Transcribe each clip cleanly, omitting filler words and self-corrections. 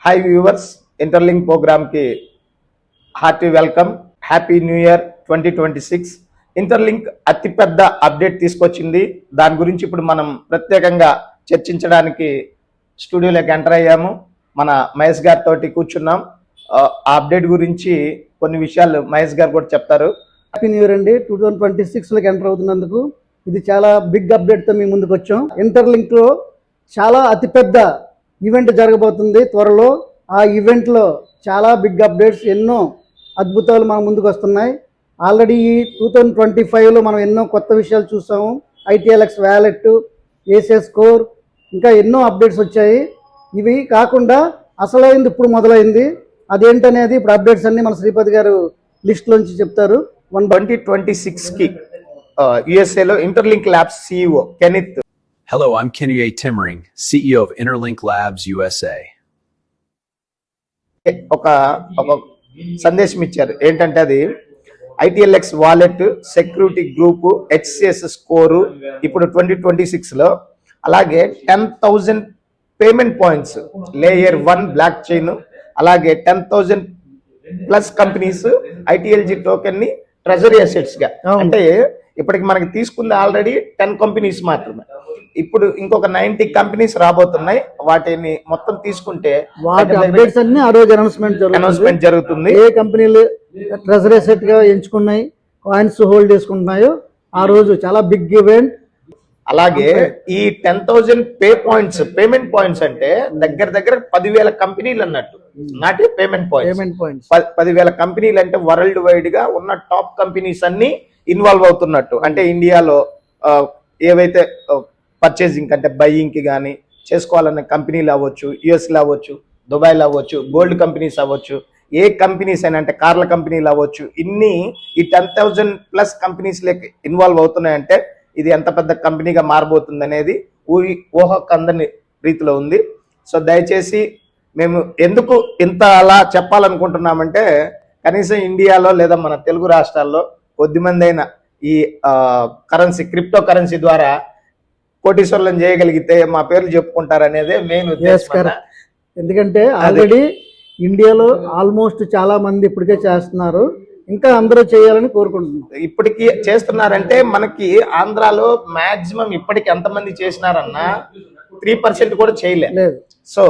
Hi viewers, interlink ప్రోగ్రామ్కి hearty welcome. Happy new year 2026. Interlink అతిపెద్ద update తీసుకొచ్చింది. దాని గురించి ఇప్పుడు మనం ప్రత్యేకంగా చర్చించడానికి స్టూడియోలోకి ఎంటర్ అయ్యాము. మన మహేష్ గారితో కూర్చున్నాం. ఆ అప్డేట్ గురించి కొన్ని విషయాలు మహేష్ గారు కూడా చెప్తారు. హ్యాపీ న్యూ ఇయర్ అండి. 2026లోకి ఎంటర్ అవుతున్నందుకు ఇది చాలా బిగ్ అప్డేట్తో మీ ముందుకు వచ్చాం. ఇంటర్లింక్లో చాలా అతిపెద్ద ఈవెంట్ జరగబోతుంది త్వరలో. ఆ ఈవెంట్లో చాలా బిగ్ అప్డేట్స్, ఎన్నో అద్భుతాలు మన ముందుకు వస్తున్నాయి. ఆల్రెడీ ఈ 2025లో మనం ఎన్నో కొత్త విషయాలు చూసాము. ITLX వ్యాలెట్, ఏసీఎస్ స్కోర్, ఇంకా ఎన్నో అప్డేట్స్ వచ్చాయి. ఇవి కాకుండా అసలైంది ఇప్పుడు మొదలైంది. అదేంటనేది ఇప్పుడు అప్డేట్స్ అన్ని మన శ్రీపతి గారు లిస్ట్లోంచి చెప్తారు. 2026కి యుఎస్ఏలో Interlink Labs CEO Kenneth. Hello, I'm Kenny A. Timmering, CEO of Interlink Labs USA. ఒక సందేశం ఇచ్చారు. ఏంటంటే అది ITLX wallet, security group, HCS score ఇప్పుడు 2026లో, అలాగే 10,000 payment points, layer 1 block chain, అలాగే 10,000 ప్లస్ కంపెనీస్ ITLG టోకెన్ ని ట్రెజరీ అసెట్స్ గా, అంటే ఇప్పటికి మనకి తీసుకుంది ఆల్రెడీ 10 కంపెనీస్ మాత్రమే. ఇప్పుడు ఇంకొక 90 కంపెనీస్ రాబోతున్నాయి. వాటిని మొత్తం తీసుకుంటే వాటి అప్డేట్స్ అన్ని ఆ రోజు అనౌన్స్మెంట్ జరుగుతుంది. ఏ కంపెనీలు ట్రెజరీ అసెట్ గా ఎంచుకున్నాయి, కాయిన్స్ హోల్డ్ చేసుకుంటున్నాయో ఆ రోజు చాలా బిగ్ ఈవెంట్. అలాగే ఈ 10,000 పేమెంట్ పాయింట్స్ అంటే దగ్గర దగ్గర 10,000 కంపెనీలు అన్నట్టు, నాటి పేమెంట్ పాయింట్స్. 10,000 కంపెనీలు అంటే వరల్డ్ వైడ్ గా ఉన్న టాప్ కంపెనీస్ అన్ని ఇన్వాల్వ్ అవుతున్నట్టు. అంటే ఇండియాలో ఏవైతే పర్చేసింగ్ అంటే బయ్యింగ్ కి కానీ చేసుకోవాలన్న కంపెనీలు అవ్వచ్చు, యుఎస్లో అవ్వచ్చు, దుబాయ్లో అవ్వచ్చు, గోల్డ్ కంపెనీస్ అవ్వచ్చు, ఏ కంపెనీస్ అయినా అంటే కార్ల కంపెనీలు అవ్వచ్చు, ఇన్ని ఈ 10,000 ప్లస్ కంపెనీస్ లెక్క ఇన్వాల్వ్ అవుతున్నాయంటే ఇది ఎంత పెద్ద కంపెనీగా మారబోతుంది అనేది ఊహకందని రీతిలో ఉంది. సో దయచేసి మేము ఎందుకు ఇంత అలా చెప్పాలనుకుంటున్నామంటే, కనీసం ఇండియాలో లేదా మన తెలుగు రాష్ట్రాల్లో కొద్దిమంది అయినా ఈ క్రిప్టో కరెన్సీ ద్వారా కోటీశ్వర్లను చేయగలిగితే మా పేర్లు చెప్పుకుంటారు అనేదే మెయిన్ ఉద్దేశం. ఎందుకంటే ఆల్రెడీ ఇండియాలో ఆల్మోస్ట్ చాలా మంది ఇప్పటికే చేస్తున్నారు, ఇంకా అందరూ చేయాలని కోరుకుంటున్నారు. ఇప్పటికీ చేస్తున్నారంటే మనకి ఆంధ్రాలో మాక్సిమం ఇప్పటికి ఎంతమంది చేసినారన్నా 3% కూడా చేయలేదు. సో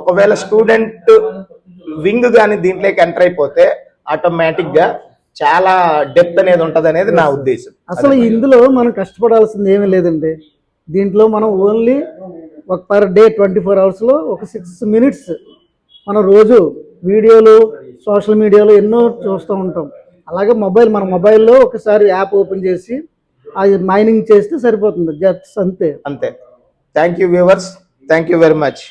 ఒకవేళ స్టూడెంట్ వింగ్ కానీ దీంట్లోకి ఎంటర్ అయిపోతే ఆటోమేటిక్ గా చాలా డెప్త్ అనేది ఉంటది అనేది నా ఉద్దేశం. అసలు ఇందులో మనం కష్టపడాల్సింది ఏమీ లేదండి. దీంట్లో మనం ఓన్లీ ఒక పర్ డే 24 hours లో ఒక 6 minutes మనం రోజు వీడియోలు సోషల్ మీడియాలో ఎన్నో చూస్తూ ఉంటాం. అలాగే మన మొబైల్లో ఒకసారి యాప్ ఓపెన్ చేసి అది మైనింగ్ చేస్తే సరిపోతుంది. జస్ట్ అంతే. Thank you viewers, thank you very much.